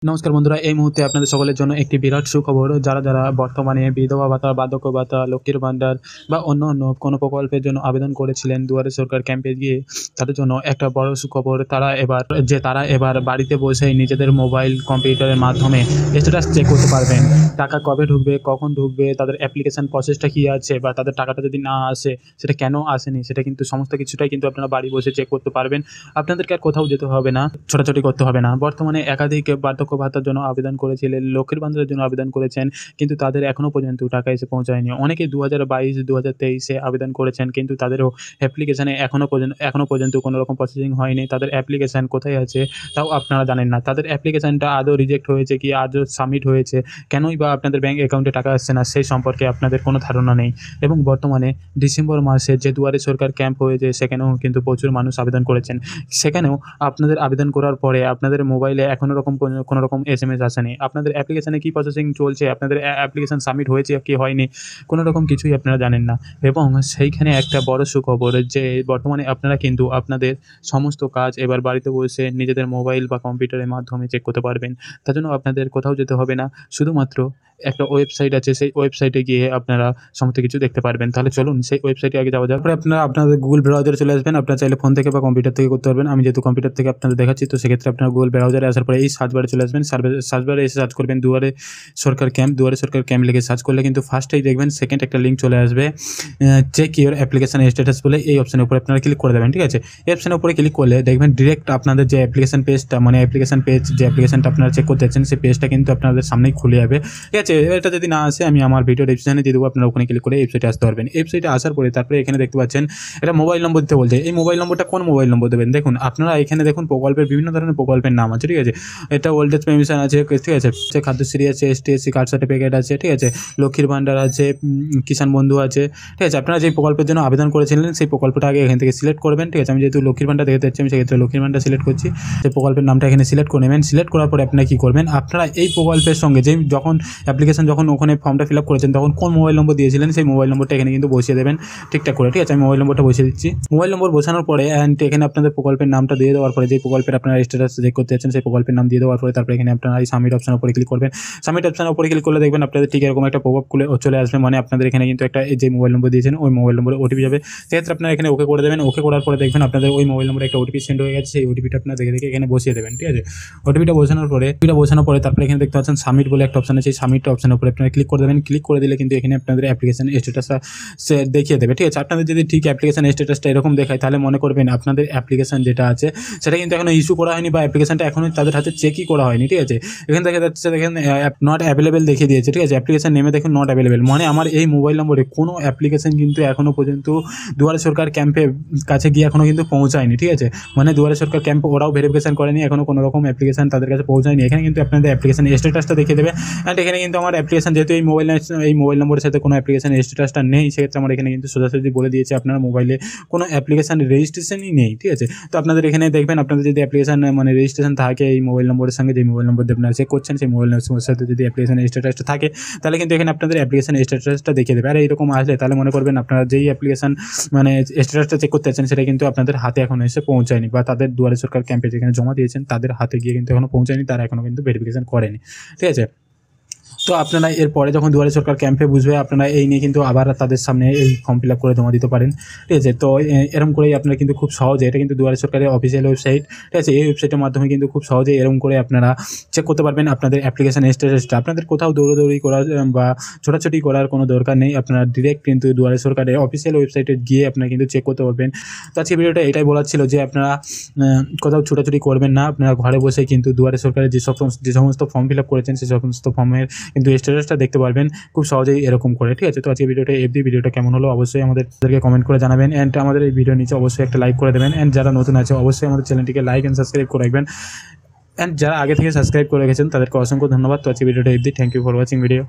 নমস্কার বন্ধুরা, এই মুহূর্তে আপনাদের সকলের জন্য একটি বিরাট সুখবর। যারা বর্তমানে বিধবা ভাতা, বার্ধক্য ভাতা, লক্ষ্মীর ভান্ডার বা অন্য কোনো প্রকল্পের জন্য আবেদন করেছিলেন দুয়ারে সরকার ক্যাম্পে গিয়ে, তাদের জন্য একটা বড় সুখবর। তারা এবার বাড়িতে বসেই নিজেদের মোবাইল, কম্পিউটারের মাধ্যমে স্ট্যাটাস চেক করতে পারবেন। টাকা কবে ঢুকবে, কখন ঢুকবে, তাদের অ্যাপ্লিকেশন প্রসেসটা কী আছে, বা তাদের টাকাটা যদি না আসে সেটা কেন আসেনি, সেটা কিন্তু সমস্ত কিছুটাই কিন্তু আপনারা বাড়ি বসে চেক করতে পারবেন। আপনাদেরকে আর কোথাও যেতে হবে না, ছোটাছুটি করতে হবে না। বর্তমানে একাধিক বার্ধক্য ভাতার জন্য আবেদন করেছিলেন, লক্ষ্মীর ভান্ডারের জন্য আবেদন করেছেন, কিন্তু তাদের এখনও পর্যন্ত টাকা এসে পৌঁছায়নি। অনেকে 2022, 2023-এ আবেদন করেছেন, কিন্তু তাদেরও অ্যাপ্লিকেশানে এখনও পর্যন্ত কোনো রকম প্রসেসিং হয়নি। তাদের অ্যাপ্লিকেশান কোথায় আছে তাও আপনারা জানেন না। তাদের অ্যাপ্লিকেশানটা আদৌ রিজেক্ট হয়েছে কি, আদৌ সাবমিট হয়েছে, কেনই বা আপনাদের ব্যাঙ্ক অ্যাকাউন্টে টাকা আসছে না, সেই সম্পর্কে আপনাদের কোনো ধারণা নেই। এবং বর্তমানে ডিসেম্বর মাসে যে দুয়ারে সরকার ক্যাম্প হয়েছে, সেখানেও কিন্তু প্রচুর মানুষ আবেদন করেছেন। সেখানেও আপনাদের আবেদন করার পরে আপনাদের মোবাইলে কোনো রকম SMS আসেনি। আপনাদের অ্যাপ্লিকেশানে কী প্রসেসিং চলছে, আপনাদের অ্যাপ্লিকেশান সাবমিট হয়েছে কি হয়নি, কোনো রকম কিছুই আপনারা জানেন না। এবং সেইখানে একটা বড় সুখবর যে বর্তমানে আপনারা কিন্তু আপনাদের সমস্ত কাজ এবার বাড়িতে বসে নিজেদের মোবাইল বা কম্পিউটারের মাধ্যমে চেক করতে পারবেন। তার জন্য আপনাদের কোথাও যেতে হবে না, শুধুমাত্র একটা ওয়েবসাইট আছে, সেই ওয়েবসাইটে গিয়ে আপনারা সমস্ত কিছু দেখতে পারবেন। তাহলে চলুন সেই ওয়েবসাইটে আগে যাওয়া যাক। তারপরে আপনারা আপনাদের গুগল ব্রাউজারে চলে আসবেন। আপনারা চাইলে ফোন থেকে বা কম্পিউটার থেকে করতে পারবেন। আমি যেহেতু কম্পিউটার থেকে আপনাদের দেখাচ্ছি, তো সেক্ষেত্রে আপনারা গুগল ব্রাউজারে আসার পরে এই সার্চ বারে চলে আসবেন। সার্চ বারে এসে সার্চ করবেন দুয়ারে সরকার ক্যাম্প লিখে সার্চ করলে কিন্তু ফার্স্টেই দেখবেন সেকেন্ড একটা লিঙ্ক চলে আসবে, চেক ইউর অ্যাপ্লিকেশন স্ট্যাটাস বলে। এই অপশনের উপরে আপনারা ক্লিক করে দেবেন। ঠিক আছে, এই অপশনের উপরে ক্লিক করলে দেখবেন ডিরেক্ট আপনাদের যে অ্যাপ্লিকেশন পেজটা, মানে অ্যাপ্লিকেশন পেজ যে অ্যাপ্লিকেশনটা আপনারা চেক করতে যাচ্ছেন, সেই পেজটা কিন্তু আপনাদের সামনেই খুলে যাবে। ঠিক আছে, এটা যদি না আসে আমি আমার ভিডিও ডেসক্রিপশনে দিয়ে দেবো, আপনারা ওখানে ক্লিক করে ওয়েবসাইটে আসতে পারবেন। ওয়েবসাইটে আসার পরে তারপরে এখানে দেখতে পাচ্ছেন এটা মোবাইল নম্বর দিতে বলছে। এই মোবাইল নম্বরটা কোন মোবাইল নম্বর দেবেন? দেখুন আপনারা এখানে দেখুন প্রকল্পের বিভিন্ন ধরনের প্রকল্পের নাম আছে। ঠিক আছে, এটা ওল্ড এজ পেনশন আছে, ঠিক আছে, খাদ্যশ্রী আছে, ST/SC কার্ড সার্টিফিকেট আছে, ঠিক আছে, লক্ষ্মীর ভান্ডার আছে, কিষাণ বন্ধু আছে। ঠিক আছে, আপনারা যে প্রকল্পের জন্য আবেদন করেছিলেন সেই প্রকল্পটা আগে এখান থেকে সিলেক্ট করবেন। ঠিক আছে, আমি যেহেতু লক্ষ্মীর ভান্ডার দেখতে যাচ্ছি, আমি সেক্ষেত্রে লক্ষ্মীর ভান্ডার সিলেক্ট করছি। সেই প্রকল্পের নামটা এখানে সিলেক্ট করে নেবেন। সিলেক্ট করার পরে আপনারা কী করবেন, আপনারা এই প্রকল্পের সঙ্গে যখন ওখানে ফর্মটা ফিল আপ করেছেন, তখন কোন মোবাইল নম্বর দিয়েছিলেন সেই মোবাইল নম্বরটা এখানে কিন্তু বসিয়ে দেবেন ঠিকঠাক করে। ঠিক আছে, আমি মোবাইল নম্বরটা বসিয়ে দিচ্ছি। মোবাইল নম্বর বসানোর পরে এখানে আপনাদের প্রকল্পের নামটা দিয়ে দেওয়ার পরে, যে প্রকল্পের আপনারা স্ট্যাটাস চেক করতে যাচ্ছেন সেই প্রকল্পের নাম দিয়ে দেওয়ার পরে তারপরে এখানে আপনারা এই সাবমিট অপশনের উপরে ক্লিক করবেন। সাবমিট অপশনের উপরে ক্লিক করলে দেখবেন আপনাদের ঠিক এরকম একটা পপআপ চলে আসবে, মানে আপনাদের এখানে কিন্তু একটা যে মোবাইল নম্বর দিয়েছেন ওই মোবাইল নম্বরে OTP যাবে। সেক্ষেত্রে আপনারা এখানে ওকে করে দেবেন। ওকে করার পরে দেখবেন আপনাদের ওই মোবাইল নম্বরে একটা OTP সেন্ড হয়ে গেছে। সেই OTPটা আপনারা দেখে এখানে বসিয়ে দেবেন। ঠিক আছে, OTPটা বসানোর পরে তারপরে এখানে দেখতে পাচ্ছেন সাবমিট বলে একটা অপশন আছে। সেই সাবমিট অপশনের উপরে আপনারা ক্লিক করে দেবেন। ক্লিক করে দিলে কিন্তু এখানে আপনাদের অ্যাপ্লিকেশন স্ট্যাটাসটা সে দেখিয়ে দেবে। ঠিক আছে, আপনাদের যদি ঠিক অ্যাপ্লিকেশন স্ট্যাটাসটা এরকম দেখায়, তাহলে মনে করবেন আপনাদের অ্যাপ্লিকেশন যেটা আছে সেটা কিন্তু এখনো ইস্যু করা হয়নি, বা অ্যাপ্লিকেশনটা এখনো তাদের হাতে চেকই করা হয়নি। ঠিক আছে, এখানে দেখা যাচ্ছে দেখেন নট অ্যাভেলেবেল দেখিয়ে দিয়েছে। ঠিক আছে, অ্যাপ্লিকেশন নেমে দেখুন নট অ্যাভেলেবেল, মানে আমার এই মোবাইল নম্বরে কোনো অ্যাপ্লিকেশন কিন্তু এখনও পর্যন্ত দুয়ারে সরকার ক্যাম্পের কাছে গিয়ে এখনও কিন্তু পৌঁছায়নি। ঠিক আছে, মানে দুয়ারে সরকার ক্যাম্প ওরাও ভেরিফিকেশন করেনি, এখনও কোনো রকম অ্যাপ্লিকেশন তাদের কাছে পৌঁছায়নি। এখানে কিন্তু আপনাদের অ্যাপ্লিকেশন স্ট্যাটাসটা দেখিয়ে দেবে। অ্যান্ড এখানে কিন্তু আমার অ্যাপ্লিকেশন যেহেতু এই মোবাইল নম্বরের সাথে কোনো অ্যাপ্লিকেশন স্ট্যাটাসটা নেই, সেক্ষেত্রে আমার এখানে কিন্তু সোজাসুজি বলে দিয়েছে আপনার মোবাইলে কোনো অ্যাপ্লিকেশন রেজিস্ট্রেশনই নেই। ঠিক আছে, তো আপনাদের এখানে দেখবেন আপনাদের যদি অ্যাপ্লিকেশন মানে রেজিস্ট্রেশন থাকে এই মোবাইল নম্বরের সঙ্গে, যে মোবাইল নম্বর দিয়ে আপনারা চেক করছেন সেই মোবাইল নম্বরের সাথে যদি অ্যাপ্লিকেশন স্ট্যাটাসটা থাকে, তাহলে কিন্তু এখানে আপনাদের অ্যাপ্লিকেশন স্ট্যাটাসটা দেখিয়ে দেবে। আর এইরকম আসলে তাহলে মনে করবেন আপনারা যেই অ্যাপ্লিকেশন মানে স্ট্যাটাসটা চেক করতে চাচ্ছেন সেটা কিন্তু আপনাদের হাতে এখনো এসে পৌঁছায়নি, বা তাদের দুয়ারে সরকার ক্যাম্পে যেখানে জমা দিয়েছেন তাদের হাতে গিয়ে কিন্তু এখনো পৌঁছায়নি, তারা এখনো কিন্তু ভেরিফিকেশন করেনি। ঠিক আছে, তো আপনারা এরপরে যখন দুয়ারে সরকার ক্যাম্পে বুঝবে, আপনারা এই নিয়ে কিন্তু আবার তাদের সামনে এই ফর্ম ফিল আপ করে জমা দিতে পারেন। ঠিক আছে, তো এরকম করেই আপনারা কিন্তু খুব সহজে, এটা কিন্তু দুয়ারে সরকারের অফিসিয়াল ওয়েবসাইট। ঠিক আছে, এই ওয়েবসাইটের মাধ্যমে কিন্তু খুব সহজে এরকম করে আপনারা চেক করতে পারবেন আপনাদের অ্যাপ্লিকেশন স্ট্যাটাসটা। আপনাদের কোথাও দৌড়াদৌড়ি করার বা ছোটাছুটি করার কোনো দরকার নেই, আপনারা ডিরেক্ট কিন্তু দুয়ারে সরকারের অফিসিয়াল ওয়েবসাইটে গিয়ে আপনারা কিন্তু চেক করতে পারবেন। তো আজকে ভিডিওটা এটাই বলার ছিল যে আপনারা কোথাও ছোটাছুটি করবেন না, আপনারা ঘরে বসে কিন্তু দুয়ারে সরকারের যে সমস্ত ফর্ম ফিল আপ করেছেন সেই সমস্ত ফর্মের কিন্তু স্ট্যাটাসটা দেখতে পারবেন খুব সহজেই এরকম করে। ঠিক আছে, তো আজকে ভিডিওটা কেমন হলো অবশ্যই আমাদেরকে কমেন্ট করে জানাবেন। অ্যান্ড আমাদের এই ভিডিওর নিচে অবশ্যই একটা লাইক করে দেবেন। অ্যান্ড যারা নতুন আছে অবশ্যই আমাদের চ্যানেলটিকে লাইক অ্যান্ড সাবস্ক্রাইব করে রাখবেন। অ্যান্ড যারা আগে থেকে সাবস্ক্রাইব করে রেখেছেন তাদেরকে অসংখ্য ধন্যবাদ। তো আজকে ভিডিওটা thank you for watching video.